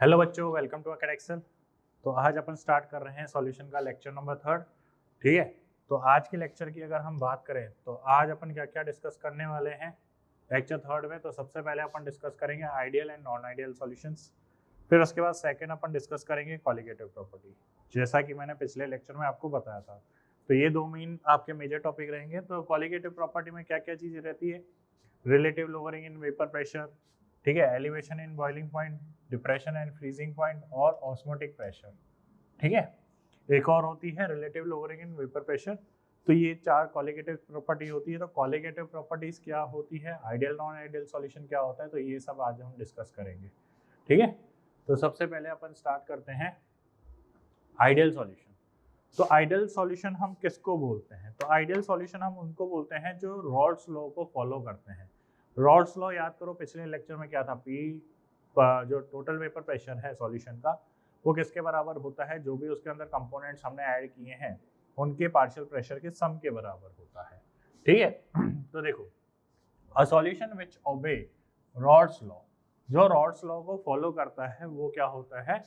Hello बच्चों, welcome to अकेडेक्सल। तो आज अपन स्टार्ट कर रहे हैं सॉल्यूशन का लेक्चर नंबर 3। ठीक है, तो आज के लेक्चर की अगर हम बात करें तो आज अपन क्या क्या डिस्कस करने वाले हैं लेक्चर 3 में। तो सबसे पहले अपन डिस्कस करेंगे ideal and non ideal solutions. फिर उसके बाद सेकंड अपन डिस्कस करेंगे कॉलिगेटिव प्रॉपर्टी, जैसा कि मैंने पिछले लेक्चर में आपको बताया था। तो ये दो मेन आपके मेजर टॉपिक रहेंगे। तो कॉलिगेटिव प्रॉपर्टी में क्या क्या चीज़ें रहती है? Relative lowering in vapour pressure, ठीक है, elevation in boiling point, depression and freezing point और ऑस्मोटिक प्रेशर। ठीक है, एक और होती है relative lowering in vapour pressure. तो ये 4 कॉलिगेटिव प्रॉपर्टी होती है। तो कॉलिगेटिव प्रॉपर्टीज क्या होती है, आइडियल नॉन आइडियल सॉल्यूशन क्या होता है, तो ये सब आज हम डिस्कस करेंगे। ठीक है, तो सबसे पहले अपन स्टार्ट करते हैं आइडियल सॉल्यूशन। तो आइडियल सॉल्यूशन हम किसको बोलते हैं? तो आइडियल सॉल्यूशन हम उनको बोलते हैं जो रॉल्स लॉ को फॉलो करते हैं। रॉल्स लॉ याद करो, पिछले लेक्चर में क्या था, पी जो टोटल वेपर प्रेशर है सॉल्यूशन का वो किसके बराबर होता है, जो भी उसके अंदर कंपोनेंट्स हमने ऐड किए हैं उनके पार्शियल प्रेशर के सम के बराबर होता है। ठीक है, तो देखो, अ solution which obey Raoult's law, जो रॉल्स लॉ को फॉलो करता है वो क्या होता है,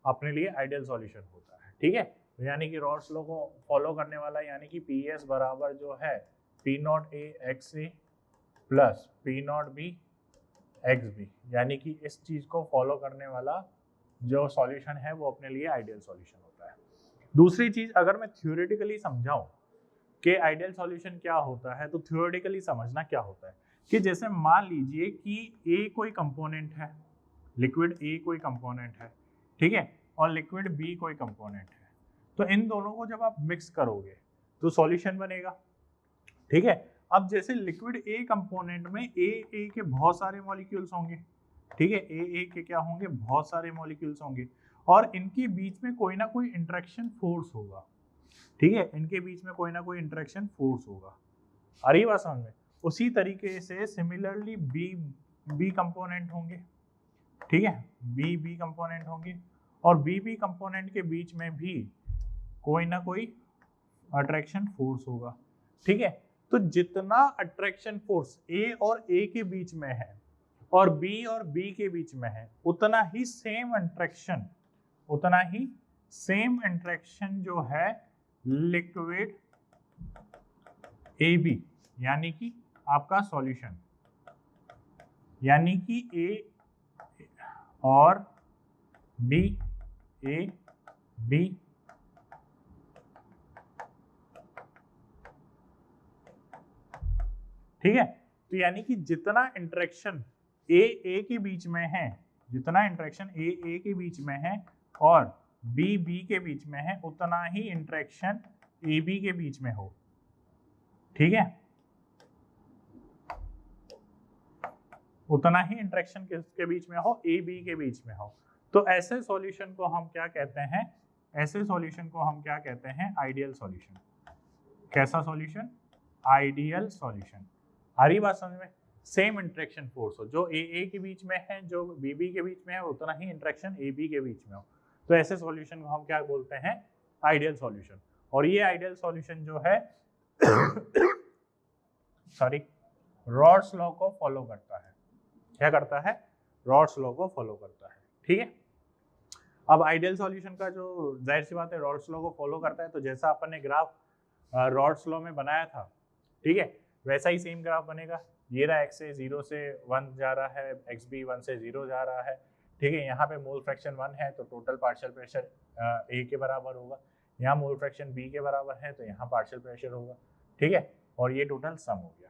अपने लिए आइडियल सॉल्यूशन होता है। ठीक है, यानी कि रॉल्स लॉ को फॉलो करने वाला, यानी कि पी एस बराबर जो है P not A X A plus P not B X B, यानी कि इस चीज को फॉलो करने वाला जो सॉल्यूशन है वो अपने लिए आइडियल सॉल्यूशन होता है। दूसरी चीज, अगर मैं थ्योरेटिकली समझाऊं कि आइडियल सॉल्यूशन क्या होता है, तो थ्योरेटिकली समझना क्या होता है कि जैसे मान लीजिए कि ए कोई कंपोनेंट है, लिक्विड ए कोई कंपोनेंट है, ठीक है, और लिक्विड बी कोई कंपोनेंट है। तो इन दोनों को जब आप मिक्स करोगे तो सॉल्यूशन बनेगा। ठीक है, अब जैसे लिक्विड ए कंपोनेंट में ए के बहुत सारे मॉलिक्यूल्स होंगे, ठीक है, ए के क्या होंगे, बहुत सारे मॉलिक्यूल्स होंगे, और इनके बीच में कोई ना कोई इंटरेक्शन फोर्स होगा। ठीक है, इनके बीच में कोई ना कोई इंटरेक्शन फोर्स होगा। आ रही बात समझ में? उसी तरीके से सिमिलरली बी कंपोनेंट होंगे, ठीक है, बी कंपोनेंट होंगे, और बी कंपोनेंट के बीच में भी कोई ना कोई अट्रैक्शन फोर्स होगा। ठीक है, तो जितना अट्रैक्शन फोर्स ए और ए के बीच में है और बी के बीच में है, उतना ही सेम इंटरेक्शन जो है लिक्विड ए बी, यानी कि आपका सॉल्यूशन, यानी कि ए और बी, ए बी, ठीक है, तो यानी कि जितना इंटरेक्शन ए के बीच में है, जितना इंटरेक्शन ए के बीच में है और बी के बीच में है, उतना ही इंटरेक्शन ए बी के बीच में हो। ठीक है, उतना ही इंटरेक्शन किसके बीच में हो, ए बी के बीच में हो। तो ऐसे सॉल्यूशन को हम क्या कहते हैं, ऐसे सॉल्यूशन को हम क्या कहते हैं, आइडियल सॉल्यूशन। कैसा सॉल्यूशन? Ideal solution. आ रही बात समझ में? सेम इंटरेक्शन फोर्स हो, जो ए के बीच में है, जो बी के बीच में है, उतना ही इंटरेक्शन ए बी के बीच में हो। तो ऐसे सॉल्यूशन को हम क्या बोलते हैं, आइडियल सॉल्यूशन। और ये आइडियल सॉल्यूशन जो है सॉरी, रॉल्स लॉ को फॉलो करता है। क्या करता है? रॉल्स लॉ को फॉलो करता है। ठीक है, अब आइडियल सॉल्यूशन का जो, जाहिर सी बात है, रॉल्स लॉ को फॉलो करता है। तो जैसा अपन ने ग्राफ रॉल्स लॉ में बनाया था, ठीक है, वैसा ही सेम ग्राफ बनेगा। ये रहा एक्स से 0 से 1 जा रहा है, एक्स बी 1 से 0 जा रहा है। ठीक है, यहाँ पे मोल फ्रैक्शन 1 है तो टोटल पार्शियल प्रेशर ए के बराबर होगा। यहाँ मोल फ्रैक्शन बी के बराबर है तो यहाँ पार्शियल प्रेशर होगा। ठीक है, और ये टोटल सम हो गया।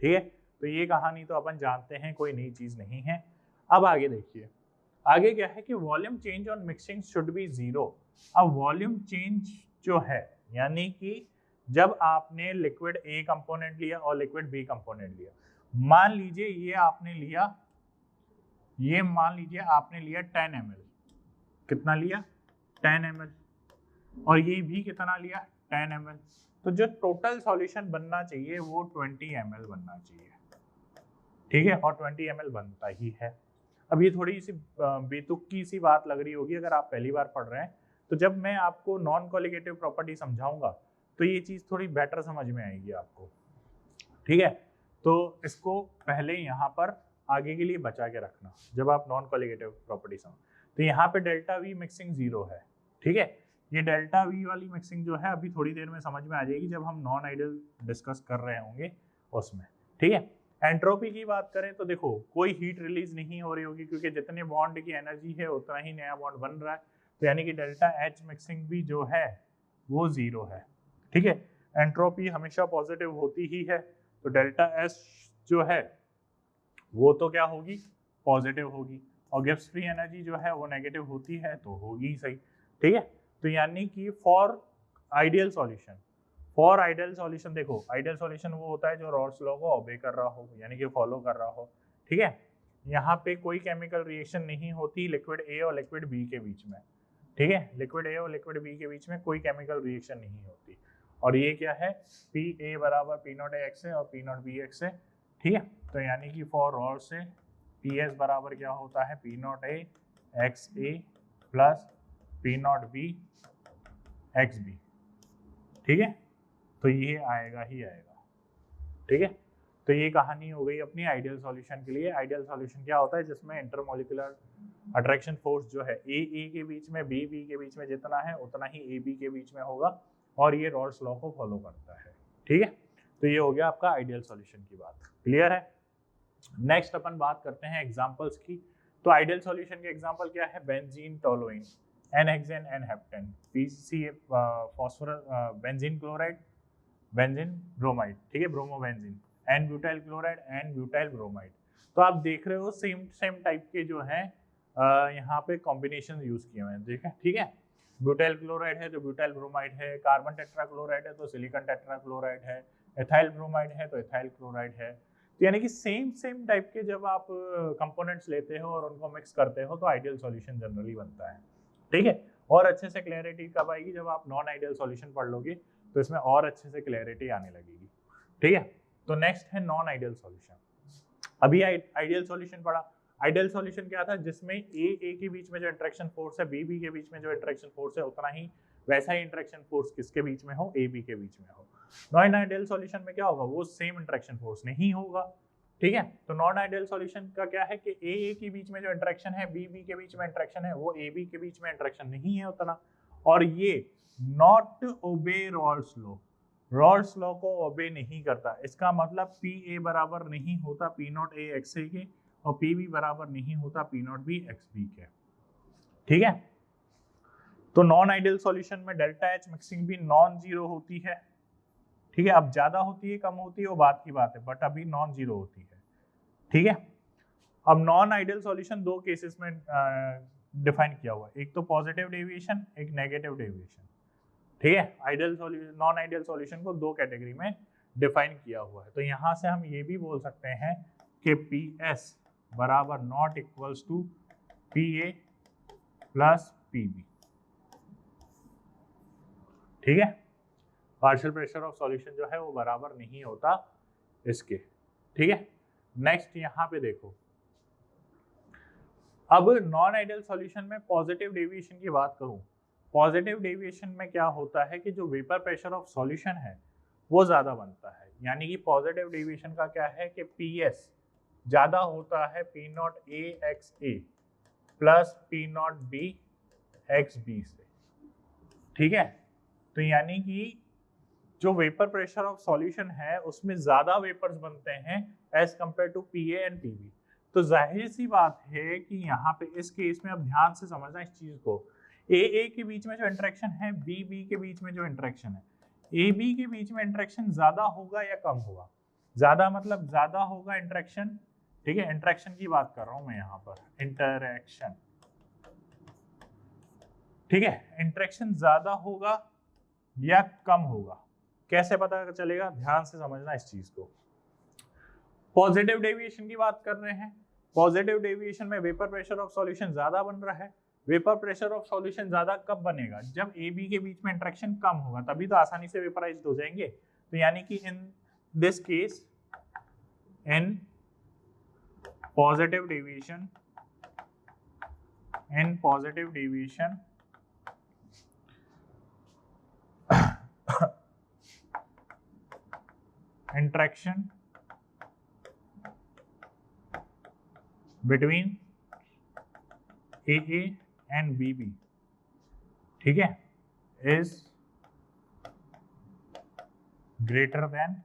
ठीक है, तो ये कहानी तो अपन जानते हैं, कोई नई चीज नहीं है। अब आगे देखिए, आगे क्या है कि volume change on mixing should be 0। अब वॉल्यूम चेंज जो है, यानी कि जब आपने लिक्विड ए कंपोनेंट लिया और लिक्विड बी कंपोनेंट लिया, मान लीजिए ये आपने लिया, ये मान लीजिए आपने लिया 10 ml, कितना लिया, 10 ml, और ये भी कितना लिया, 10 ml। तो जो टोटल सॉल्यूशन बनना चाहिए वो 20 ml बनना चाहिए। ठीक है, और 20 ml बनता ही है। अब ये थोड़ी सी बेतुकी सी बात लग रही होगी अगर आप पहली बार पढ़ रहे हैं, तो जब मैं आपको नॉन कॉलिगेटिव प्रॉपर्टी समझाऊंगा तो ये चीज़ थोड़ी बेटर समझ में आएगी आपको। ठीक है, तो इसको पहले यहाँ पर आगे के लिए बचा के रखना जब आप नॉन कॉलिगेटिव प्रॉपर्टी समझ। तो यहाँ पे डेल्टा वी मिक्सिंग 0 है, ठीक है। ये डेल्टा वी वाली मिक्सिंग जो है अभी थोड़ी देर में समझ में आ जाएगी जब हम नॉन आइडियल डिस्कस कर रहे होंगे उसमें, ठीक है। एंट्रोपी की बात करें तो देखो कोई हीट रिलीज नहीं हो रही होगी क्योंकि जितने बॉन्ड की एनर्जी है उतना ही नया बॉन्ड बन रहा है, तो यानी कि डेल्टा एच मिक्सिंग भी जो है वो 0 है, ठीक है। एंट्रोपी हमेशा पॉजिटिव होती ही है, तो डेल्टा एस जो है वो तो क्या होगी, पॉजिटिव होगी, और गिब्स फ्री एनर्जी जो है वो नेगेटिव होती है तो होगी सही, ठीक है। तो यानी कि फॉर आइडियल सॉल्यूशन देखो आइडियल सॉल्यूशन वो होता है जो रॉल्स लॉ को ओबे कर रहा हो, यानी कि फॉलो कर रहा हो, ठीक है। यहाँ पे कोई केमिकल रिएक्शन नहीं होती लिक्विड ए और लिक्विड बी के बीच में, ठीक है। लिक्विड ए और लिक्विड बी के बीच में कोई केमिकल रिएक्शन नहीं होती, और ये क्या है, पी ए बराबर पी नॉट ए एक्स है और पी नॉट बी एक्स है, ठीक है। तो यानी कि फॉर रॉड से पी एस बराबर क्या होता है, P not A X A plus P not B X B, ठीक है। तो ये आएगा ही आएगा, ठीक है। तो ये कहानी हो गई अपनी आइडियल सॉल्यूशन के लिए। आइडियल सॉल्यूशन क्या होता है, जिसमें इंटरमोलिकुलर अट्रैक्शन फोर्स जो है ए के बीच में बी के बीच में जितना है उतना ही ए बी के बीच में होगा, और ये रॉल्स लॉ को फॉलो करता है, ठीक है। तो ये हो गया आपका आइडियल सॉल्यूशन की बात, क्लियर है। नेक्स्ट अपन बात करते हैं एग्जांपल्स की। तो आइडियल सॉल्यूशन के एग्जांपल क्या है, benzene toluene, N hexane N heptane, PC phosphorus benzene chloride, benzene bromide, ठीक है, bromobenzene, N butyl chloride, N butyl bromide. तो आप देख रहे हो सेम टाइप के जो है यहाँ पे कॉम्बिनेशन यूज किए हुए हैं, ठीक है। ब्यूटाइल क्लोराइड है तो ब्यूटाइल ब्रोमाइड है, कार्बन टेट्राक्लोराइड है तो सिलिकॉन टेट्राक्लोराइड है, एथाइल ब्रोमाइड है तो एथाइल क्लोराइड है। तो यानी कि सेम टाइप के जब आप कंपोनेंट्स लेते हो और उनको मिक्स करते हो तो आइडियल सॉल्यूशन जनरली बनता है, ठीक है। और अच्छे से क्लैरिटी कब आएगी, जब आप नॉन आइडियल सॉल्यूशन पढ़ लोगे तो इसमें और अच्छे से क्लैरिटी आने लगेगी, ठीक है। तो नेक्स्ट है नॉन आइडियल सॉल्यूशन। अभी आइडियल सॉल्यूशन पढ़ा। आइडियल सॉल्यूशन क्या था, जिसमें ए के बीच में जो इंटरेक्शन फोर्स है बी के बीच में जो इंटरेक्शन फोर्स है उतना ही वैसा ही इंटरेक्शन फोर्स किसके बीच में हो, ए बी के बीच में हो। नॉन आइडियल सॉल्यूशन में क्या होगा, वो सेम इंटरेक्शन फोर्स नहीं होगा, ठीक है। तो नॉन आइडियल सॉल्यूशन का क्या है कि ए के बीच में जो इंटरेक्शन है बी के बीच में इंटरेक्शन है वो ए बी के बीच में इंटरेक्शन नहीं है उतना, और ये not obey Raoult's law, Rawls law को ओबे नहीं करता। इसका मतलब पी ए बराबर नहीं होता P not A X A के, और पी बी बराबर नहीं होता P not B X B के, ठीक है। तो नॉन आइडियल सॉल्यूशन में डेल्टा एच मिक्सिंग भी नॉन जीरो होती है, ठीक है। अब ज्यादा होती है कम होती है वो बात की बात है, बट अभी नॉन जीरो होती है, ठीक है। अब नॉन आइडियल सॉल्यूशन दो केसेस में डिफाइन किया हुआ है, एक तो पॉजिटिव डेविएशन, एक नेगेटिव डेविएशन, ठीक है। Ideal solution non ideal solution को दो कैटेगरी में डिफाइन किया हुआ है। तो यहां से हम ये भी बोल सकते हैं कि पी एस बराबर not equals to P A plus P B, ठीक है। पार्शियल प्रेशर ऑफ सॉल्यूशन जो है वो बराबर नहीं होता इसके, ठीक है। नेक्स्ट यहाँ पे देखो, अब नॉन आइडियल सॉल्यूशन में पॉजिटिव डेविएशन की बात करूं, पॉजिटिव डेविएशन में क्या होता है कि जो वेपर प्रेशर ऑफ सॉल्यूशन है वो ज्यादा बनता है, यानी कि पॉजिटिव डेविएशन का क्या है कि पी एस ज्यादा होता है P not A X A plus P not B X B से, ठीक है। तो यानी कि जो वेपर प्रेशर ऑफ सॉल्यूशन है उसमें ज्यादा वेपर्स बनते हैं as compare to P A and P B. तो जाहिर सी बात है कि यहाँ पे इस केस में अब ध्यान से समझना इस चीज को, ए के बीच में जो इंटरेक्शन है बी के बीच में जो इंटरेक्शन है, ए बी के बीच में इंटरेक्शन ज्यादा होगा या कम होगा, ज्यादा मतलब ज्यादा होगा इंटरेक्शन, ठीक है। इंटरेक्शन की बात कर रहा हूं मैं यहाँ पर, इंटरेक्शन, ठीक है। इंटरेक्शन ज्यादा होगा या कम होगा, कैसे पता चलेगा, ध्यान से समझना इस चीज को। पॉजिटिव डेविएशन की बात कर रहे हैं, पॉजिटिव डेविएशन में वेपर प्रेशर ऑफ सॉल्यूशन ज्यादा बन रहा है। वेपर प्रेशर ऑफ सॉल्यूशन ज्यादा कब बनेगा, जब ए बी के बीच में इंटरेक्शन कम होगा, तभी तो आसानी से वेपराइज्ड हो जाएंगे। तो यानी कि in this case in positive deviation, in positive deviation interaction between AA and BB, ठीक है, is greater than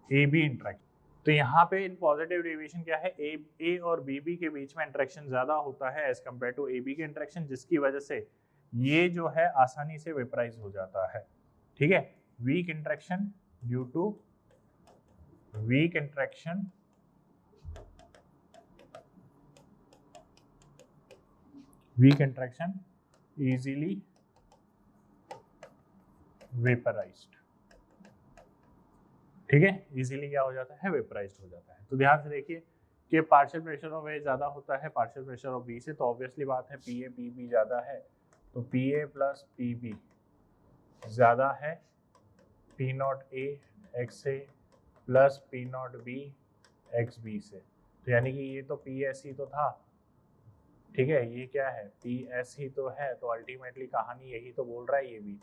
AB interaction. तो यहाँ पे इन पॉजिटिव डेविएशन क्या है, A और BB के बीच में इंटरेक्शन ज्यादा होता है एज कम्पेयर टू AB के इंटरेक्शन, जिसकी वजह से ये जो है आसानी से वेपराइज हो जाता है, ठीक है। Weak interaction due to weak interaction easily vaporised, ठीक है, इजीली क्या हो जाता है, वेपराइज्ड हो जाता है। तो ध्यान से देखिए कि पार्शियल प्रेशर ऑफ A ज्यादा होता है पार्शियल प्रेशर ऑफ B से, तो ऑब्वियसली बात है PA PB ज्यादा है, तो PA प्लस PB ज्यादा है P not A XA plus P not B XB से। तो यानी कि ये तो PS ही तो था, ठीक है, ये क्या है, PS ही तो है। तो अल्टीमेटली कहानी यही तो बोल रहा है ये भी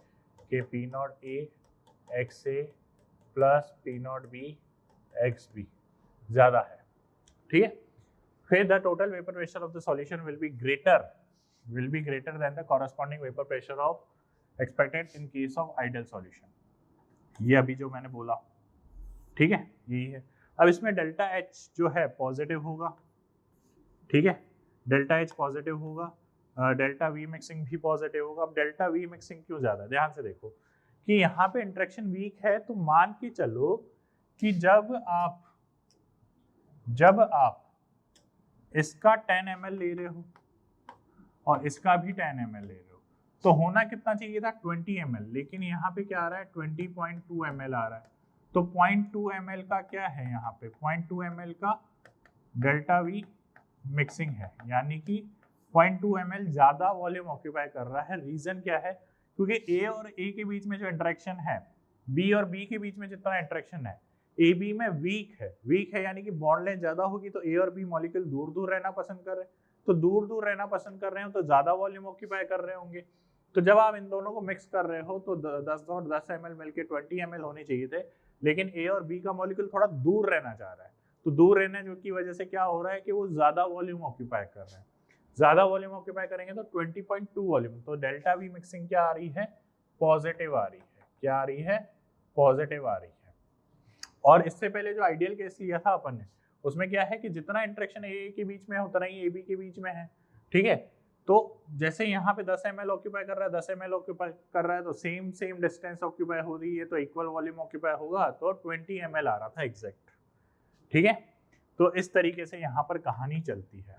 कि P not A XA plus P not B XB ज्यादा है, ठीक है। फिर the total vapour pressure of the solution will be greater than the corresponding vapour pressure of expected in case of ideal solution. ये अभी जो मैंने बोला, ठीक है, यही है। अब इसमें डेल्टा H जो है पॉजिटिव होगा, ठीक है, डेल्टा H पॉजिटिव होगा, डेल्टा V मिक्सिंग भी पॉजिटिव होगा। अब डेल्टा V मिक्सिंग क्यों ज्यादा, ध्यान से देखो कि यहाँ पे इंटरेक्शन वीक है, तो मान के चलो कि जब आप इसका 10 ml ले रहे हो और इसका भी 10 ml ले रहे हो, तो होना कितना चाहिए था, 20 ml, लेकिन यहाँ पे क्या आ रहा है, 20.2 ml आ रहा है। तो 0.2 ml का क्या है, यहाँ पे 0.2 ml का डेल्टा V मिक्सिंग है, यानी कि 0.2 ml ज्यादा वॉल्यूम ऑक्यूपाई कर रहा है। रीजन क्या है, क्योंकि A और A के बीच में जो इंटरेक्शन है, B और B के बीच में जितना इंटरेक्शन है, AB में वीक है, यानी कि बॉन्ड लेंथ ज्यादा होगी, तो A और B मॉलिक्यूल दूर दूर रहना पसंद कर रहे हैं, तो दूर दूर रहना पसंद कर रहे हो तो ज्यादा वॉल्यूम ऑक्यूपाई कर रहे होंगे। तो जब आप इन दोनों को मिक्स कर रहे हो तो 10 और 10 ml मिलके 20 ml होने चाहिए थे, लेकिन A और B का मॉलिक्यूल थोड़ा दूर रहना चाह रहा है, तो दूर रहने की वजह से क्या हो रहा है कि वो ज्यादा वॉल्यूम ऑक्यूपाई कर रहे हैं। ज्यादा वॉल्यूम ऑक्यूपाई करेंगे तो 20.2 वॉल्यूम, तो डेल्टा V मिक्सिंग क्या आ रही है, पॉजिटिव आ रही है। क्या आ रही है, पॉजिटिव आ रही है। और इससे पहले जो आइडियल केस लिया था अपन ने, उसमें क्या है कि जितना इंटरेक्शन A के बीच में है उतना ही AB के बीच में है, ठीक है। तो जैसे यहाँ पे 10 ml ऑक्यूपाई कर रहा है, 10 ml ऑक्यूपाई कर रहा है, तो सेम डिस्टेंस ऑक्यूपाई हो रही है, तो इक्वल वॉल्यूम ऑक्यूपाई होगा, तो 20 ml आ रहा था एग्जैक्ट, ठीक है। तो इस तरीके से यहाँ पर कहानी चलती है।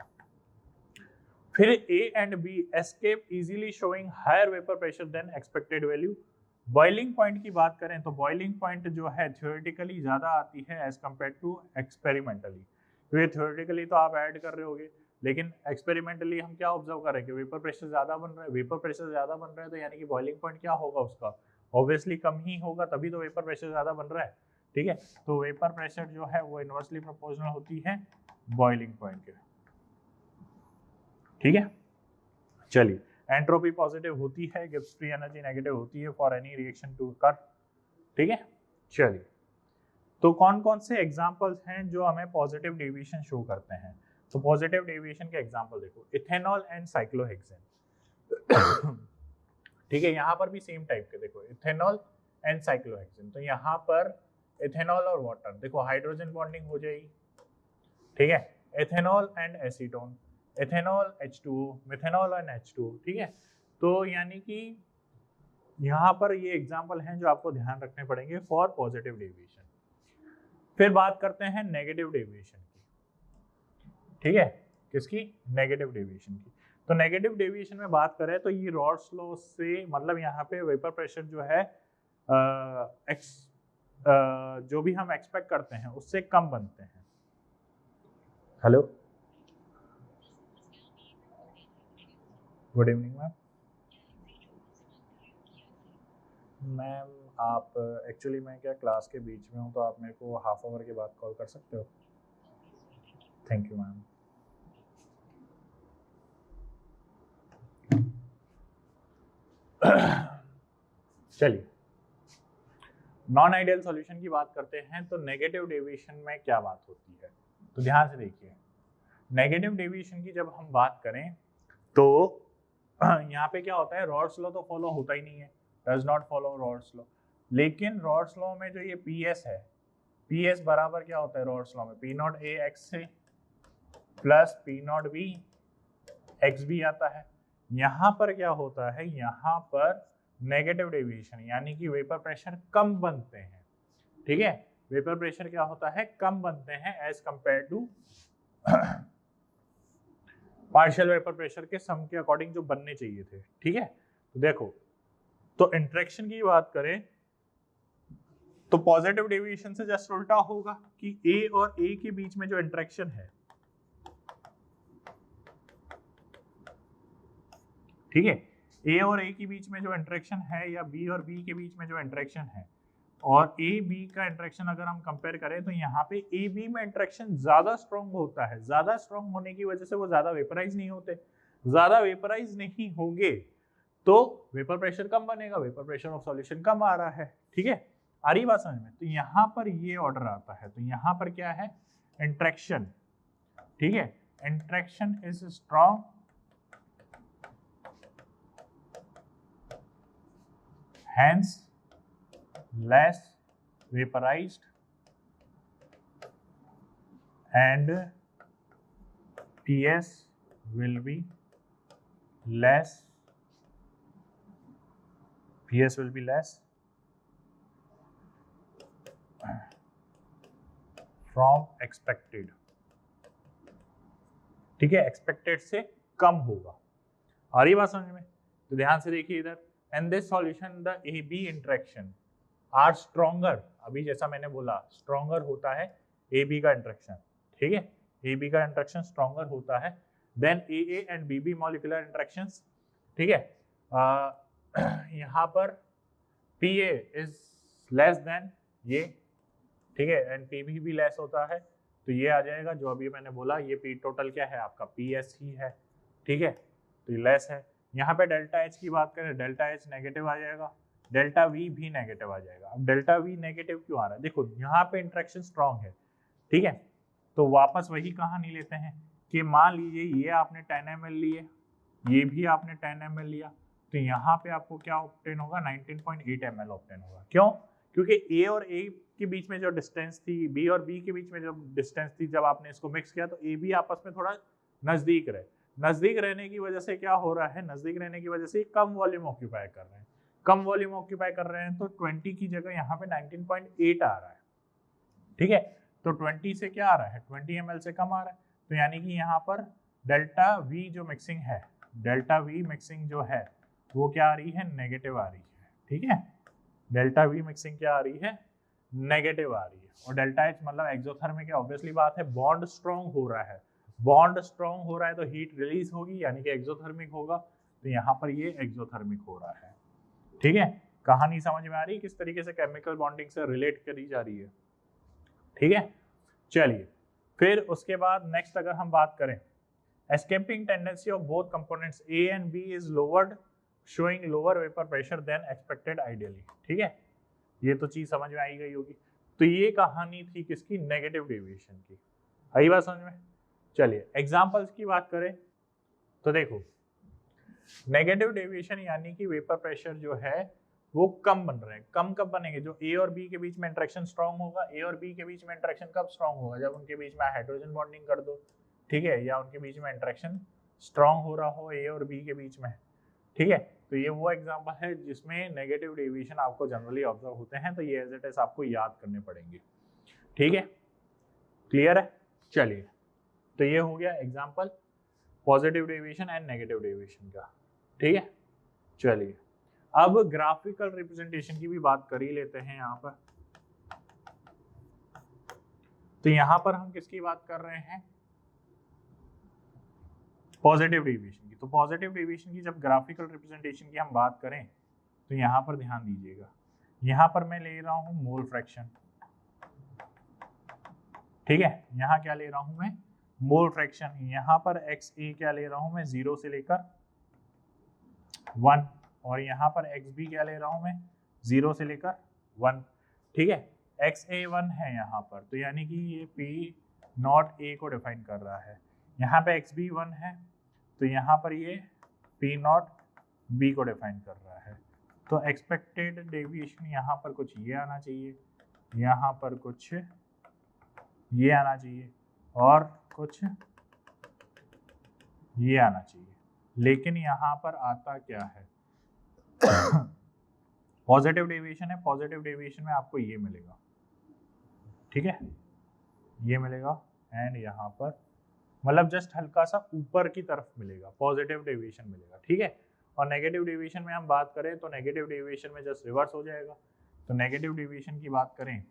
फिर A and B escape easily showing higher vapour pressure than expected value. Boiling point की बात करें तो बॉइलिंग पॉइंट जो है थ्योरेटिकली ज्यादा आती है एज कम्पेयर टू एक्सपेरिमेंटली। तो ये थ्योरेटिकली तो आप ऐड कर रहे होगे, लेकिन एक्सपेरिमेंटली हम क्या ऑब्जर्व करेंगे, वेपर प्रेशर ज्यादा बन रहा है, वेपर प्रेशर ज्यादा बन रहा है, तो यानी कि बॉइलिंग पॉइंट क्या होगा उसका, ऑब्वियसली कम ही होगा, तभी तो वेपर प्रेशर ज्यादा बन रहा है, ठीक है। तो वेपर प्रेशर जो है वो इनवर्सली प्रोपोर्शनल होती है बॉइलिंग पॉइंट के, ठीक है। चलिए, एंट्रोपी पॉजिटिव होती है, गिब्स फ्री एनर्जी नेगेटिव होती है फॉर एनी रिएक्शन टू कर, ठीक है। चलिए, तो कौन कौन से एग्जांपल्स हैं जो हमें पॉजिटिव डेविएशन शो करते हैं। तो पॉजिटिव डेविएशन के एग्जांपल देखो, इथेनॉल एंड साइक्लोहेक्सेन, ठीक है, यहाँ पर भी सेम टाइप के देखो, इथेनॉल एंड साइक्लोहेक्सेन। तो यहाँ पर इथेनॉल और वाटर देखो हाइड्रोजन बॉन्डिंग हो जाएगी, ठीक है। Ethanol and acetone, ethanol H2O, methanol and H2O, ठीक है। तो यानी कि यहाँ पर ये एग्जाम्पल हैं जो आपको ध्यान रखने पड़ेंगे फॉर पॉजिटिव डेविएशन। फिर बात करते हैं नेगेटिव डेविएशन की, ठीक है, किसकी, नेगेटिव डेविएशन की। तो नेगेटिव डेविएशन में बात करें तो ये रॉड्स लॉ से, मतलब यहाँ पे वेपर प्रेशर जो है जो भी हम एक्सपेक्ट करते हैं उससे कम बनते हैं। Hello, good evening ma'am. Ma'am आप एक्चुअली मैं क्या क्लास के बीच में हूँ, तो आप मेरे को हाफ आवर के बाद कॉल कर सकते हो। Thank you ma'am. चलिए, नॉन आइडियल सॉल्यूशन की बात करते हैं। तो नेगेटिव डेविएशन में क्या बात होती है, तो ध्यान से देखिए, नेगेटिव डेविएशन की जब हम बात करें तो यहाँ पे क्या होता है, रॉड्स लॉ तो फॉलो होता ही नहीं है, does not follow Raoult's law. लेकिन रॉड्स लॉ में जो ये पी एस है, पी एस बराबर क्या होता है रॉड्स लॉ में, पी नॉट ए एक्स से plus P not B X B आता है। यहाँ पर क्या होता है, यहाँ पर नेगेटिव डेविएशन यानी कि वेपर प्रेशर कम बनते हैं, ठीक है, वेपर प्रेशर क्या होता है, कम बनते हैं as compare to partial vapour pressure के सम के अकॉर्डिंग जो बनने चाहिए थे, ठीक है। तो देखो, तो इंटरेक्शन की बात करें तो पॉजिटिव डेविएशन से जस्ट उल्टा होगा कि ए और ए के बीच में जो इंटरेक्शन है, ठीक है, ए और ए के बीच में जो इंटरेक्शन है या बी और बी के बीच में जो इंटरेक्शन है, और ए बी का इंटरेक्शन अगर हम कंपेयर करें तो यहाँ पे ए बी में इंटरेक्शन ज्यादा स्ट्रॉन्ग होता है। ज्यादा स्ट्रॉन्ग होने की वजह से वो ज्यादा वेपराइज नहीं होते, ज्यादा वेपराइज नहीं होंगे तो वेपर प्रेशर कम बनेगा, वेपर प्रेशर ऑफ सॉल्यूशन कम आ रहा है, ठीक है, आ रही बात समझ में। तो यहाँ पर ये ऑर्डर आता है, तो यहाँ पर क्या है, इंटरेक्शन, ठीक है, interaction is strong hence less vaporized and PS will be less, PS will be less from expected, ठीक है, expected से कम होगा। आ रही बात समझ में। तो ध्यान से देखिए इधर, and this solution the AB interaction are stronger, अभी जैसा मैंने बोला stronger होता है AB का इंटरेक्शन, ठीक है, AB का इंटरेक्शन stronger होता है then AA and BB molecular interactions, ठीक है। यहाँ पर PA is less than ये, ठीक है, and PB भी लेस होता है, तो ये आ जाएगा जो अभी मैंने बोला, ये P टोटल क्या है आपका PS ही है, ठीक है, तो ये लेस है। यहाँ पे डेल्टा एच की बात करें, डेल्टा एच नेगेटिव आ जाएगा, डेल्टा वी भी नेगेटिव आ जाएगा। अब डेल्टा वी नेगेटिव क्यों आ रहा है, देखो यहाँ पे इंटरेक्शन स्ट्रॉन्ग है, ठीक है, तो वापस वही कहानी लेते हैं कि मान लीजिए ये आपने 10 ml लिए, ये भी आपने 10 ml लिया, तो यहाँ पे आपको क्या ऑब्टेन होगा, 19.8 ml ऑब्टेन होगा। क्यों, क्योंकि ए और ए के बीच में जो डिस्टेंस थी, बी और बी के बीच में जो डिस्टेंस थी, जब आपने इसको मिक्स किया तो ए बी आपस में थोड़ा नजदीक रहे, नजदीक रहने की वजह से क्या हो रहा है, नजदीक रहने की वजह से कम वॉल्यूम ऑक्यूपाई कर रहे हैं, कम वॉल्यूम ऑक्यूपाई कर रहे हैं, तो 20 की जगह यहाँ पे 19.8 आ रहा है, ठीक है, तो 20 से क्या आ रहा है, 20 ml से कम आ रहा है, तो यानी कि यहाँ पर डेल्टा वी जो मिक्सिंग है, डेल्टा वी मिक्सिंग जो है वो क्या आ रही है, नेगेटिव आ रही है, ठीक है, डेल्टा वी मिक्सिंग क्या आ रही है, नेगेटिव आ रही है। और डेल्टा एच मतलब एक्सोथर्मिक है, ऑब्वियसली बात है, बॉन्ड स्ट्रॉन्ग हो रहा है, बॉन्ड स्ट्रॉन्ग हो रहा है तो हीट रिलीज होगी यानी कि एक्सोथर्मिक होगा, तो यहाँ पर ये एक्सोथर्मिक हो रहा है, ठीक है। कहानी समझ में आ रही है किस तरीके से केमिकल बॉन्डिंग से रिलेट करी जा रही है, ठीक है। चलिए फिर उसके बाद नेक्स्ट अगर हम बात करें, escaping tendency of both components A and B is lowered showing lower vapour pressure than expected ideally, ठीक है, ये तो चीज समझ में आई गई होगी। तो ये कहानी थी किसकी, नेगेटिव डेविएशन की, आई बात समझ में। चलिए एग्जांपल्स की बात करें तो देखो, नेगेटिव डेविएशन यानी कि वेपर प्रेशर जो है वो कम बन रहे हैं, कम कब बनेंगे, जो ए और बी के बीच में इंटरेक्शन स्ट्रांग होगा, ए और बी के बीच में इंटरेक्शन कब स्ट्रांग होगा, जब उनके बीच में हाइड्रोजन बॉन्डिंग कर दो, ठीक है, या उनके बीच में इंटरेक्शन स्ट्रांग हो रहा हो ए और बी के बीच में, ठीक है। तो ये वो एग्जांपल है जिसमें नेगेटिव डेविएशन आपको जनरली ऑब्जर्व होते हैं, तो ये एज इट इज आपको याद करने पड़ेंगे, ठीक है, क्लियर है। चलिए तो ये हो गया example positive deviation and negative deviation का, ठीक है। चलिए अब ग्राफिकल रिप्रेजेंटेशन की भी बात कर ही लेते हैं यहाँ पर। तो यहाँ पर हम किसकी बात कर रहे हैं, पॉजिटिव डेविएशन की। तो पॉजिटिव डेविएशन की जब ग्राफिकल रिप्रेजेंटेशन की हम बात करें तो यहाँ पर ध्यान दीजिएगा, यहाँ पर मैं ले रहा हूँ मोल फ्रैक्शन, ठीक है, यहाँ क्या ले रहा हूँ मैं, मोल फ्रैक्शन। यहाँ पर एक्स ए क्या ले रहा हूँ मैं, 0 से लेकर 1, और यहाँ पर एक्स बी क्या ले रहा हूँ मैं, 0 से लेकर 1, ठीक है। एक्स ए 1 है यहाँ पर, तो यानी कि ये पी नॉट ए को डिफाइन कर रहा है। यहाँ पे एक्स बी 1 है तो यहाँ पर ये पी नॉट बी को डिफाइन कर रहा है। तो एक्सपेक्टेड डेविएशन यहाँ पर कुछ ये आना चाहिए, यहाँ पर कुछ ये आना चाहिए और कुछ ये आना चाहिए। लेकिन यहाँ पर आता क्या है, पॉजिटिव डेविएशन है। पॉजिटिव डेविएशन में आपको ये मिलेगा, ठीक है, ये मिलेगा एंड यहाँ पर मतलब जस्ट हल्का सा ऊपर की तरफ मिलेगा, पॉजिटिव डेविएशन मिलेगा, ठीक है। और नेगेटिव डेविएशन में हम बात करें तो नेगेटिव डेविएशन में जस्ट रिवर्स हो जाएगा। तो नेगेटिव डेविएशन की बात करें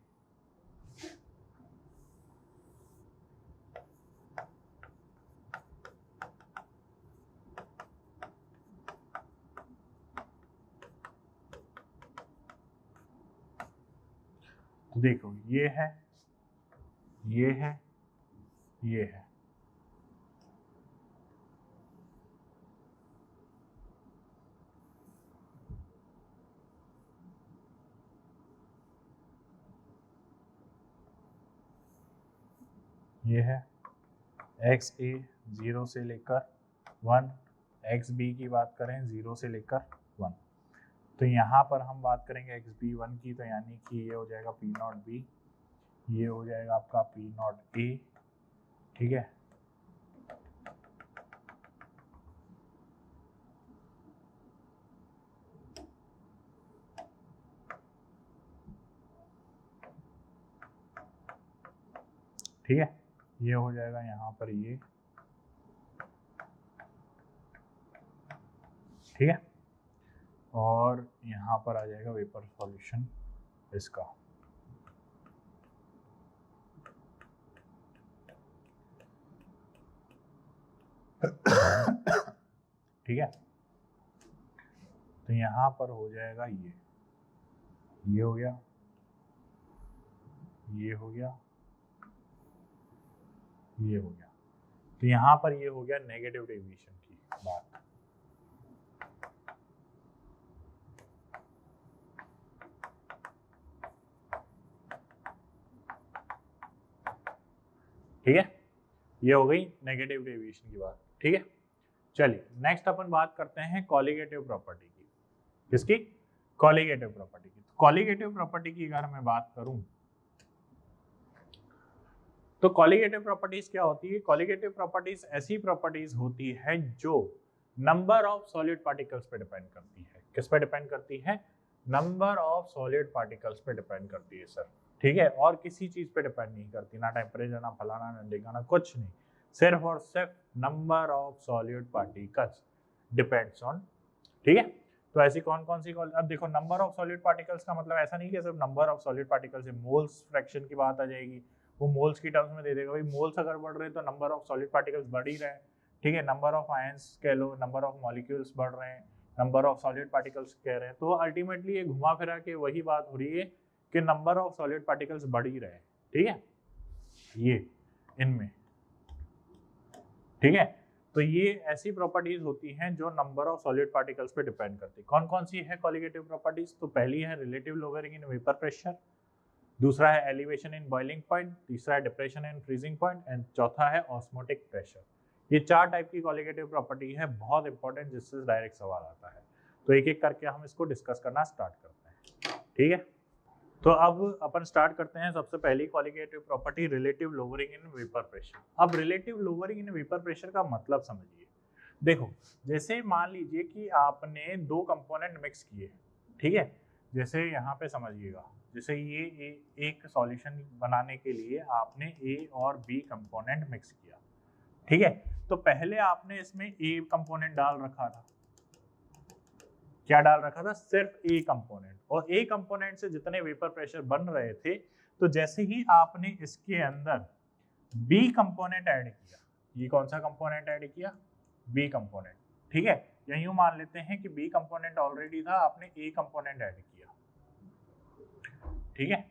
तो देखो ये है, ये है, ये है, ये है एक्स ए 0 से लेकर 1, एक्स बी की बात करें 0 से लेकर 1। तो यहाँ पर हम बात करेंगे एक्स बी 1 की, तो यानी कि ये हो जाएगा पी नॉट बी, ये हो जाएगा आपका पी नॉट ए, ठीक है। ठीक है, ये हो जाएगा यहाँ पर ये, ठीक है। और यहाँ पर आ जाएगा वेपर सॉल्यूशन इसका, ठीक है। तो यहाँ पर हो जाएगा ये हो गया, ये हो गया, ये हो गया। तो यहाँ पर ये हो गया नेगेटिव डेविएशन की बात, ठीक है। ये हो गई नेगेटिव डेविएशन की बात, ठीक है। चलिए नेक्स्ट अपन बात करते हैं कॉलिगेटिव प्रॉपर्टी की। किसकी? कॉलिगेटिव प्रॉपर्टी की। कॉलिगेटिव प्रॉपर्टी की अगर मैं बात करूं तो कॉलिगेटिव प्रॉपर्टीज क्या होती है? कॉलिगेटिव प्रॉपर्टीज ऐसी प्रॉपर्टीज होती है जो नंबर ऑफ सॉलिड पार्टिकल्स पे डिपेंड करती है। किस पे डिपेंड करती है? नंबर ऑफ सॉलिड पार्टिकल्स पे डिपेंड करती है सर, ठीक है। और किसी चीज पे डिपेंड नहीं करती, ना टेम्परेचर, ना फलाना, ना ढिकाना, कुछ नहीं, सिर्फ और सिर्फ number of solid particles depends on, ठीक है। तो ऐसी कौन कौन सी, अब देखो नंबर ऑफ सॉलिड पार्टिकल्स का मतलब ऐसा नहीं कि सिर्फ नंबर ऑफ सॉलिड पार्टिकल्स है, मोल्स फ्रैक्शन की बात आ जाएगी, वो मोल्स की टर्म्स में दे देगा। भाई मोल्स अगर बढ़ रहे हैं तो नंबर ऑफ सॉलिड पार्टिकल्स बढ़ ही रहे हैं, ठीक है। नंबर ऑफ आयंस कह लो, नंबर ऑफ मॉलिक्यूल्स बढ़ रहे हैं, नंबर ऑफ सॉलिड पार्टिकल्स कह रहे हैं, तो अल्टीमेटली ये घुमा फिरा के वही बात हो रही है कि नंबर ऑफ सॉलिड पार्टिकल्स बढ़ ही रहे हैं, ठीक है, ये इनमें, ठीक है। तो ये ऐसी प्रॉपर्टीज होती हैं जो नंबर ऑफ सॉलिड पार्टिकल्स पे डिपेंड करती है। कौन कौन सी है कॉलिगेटिव प्रॉपर्टीज? तो पहली है relative lowering in vapour pressure, दूसरा है एलिवेशन इन बॉइलिंग पॉइंट, तीसरा है depression in freezing point and चौथा है ऑस्मोटिक प्रेशर। ये 4 टाइप की कॉलिगेटिव प्रॉपर्टी है, बहुत इंपॉर्टेंट, जिससे डायरेक्ट सवाल आता है। तो एक एक करके हम इसको डिस्कस करना स्टार्ट करते हैं, ठीक है। तो अब अपन स्टार्ट करते हैं सबसे पहली colligative property, relative lowering in vapour pressure. अब relative lowering in vapour pressure का मतलब समझिए। देखो जैसे मान लीजिए कि आपने 2 कंपोनेंट मिक्स किए, ठीक है। जैसे यहाँ पे समझिएगा, जैसे ये एक सॉल्यूशन बनाने के लिए आपने ए और बी कंपोनेंट मिक्स किया, ठीक है। तो पहले आपने इसमें ए कंपोनेंट डाल रखा था, क्या डाल रखा था? सिर्फ ए कंपोनेंट। और ए कंपोनेंट से जितने वेपर प्रेशर बन रहे थे, तो जैसे ही आपने इसके अंदर बी कंपोनेंट ऐड किया, ये कौन सा कंपोनेंट ऐड किया? बी कंपोनेंट, ठीक है। या यूं मान लेते हैं कि बी कंपोनेंट ऑलरेडी था, आपने ए कंपोनेंट ऐड किया, ठीक है।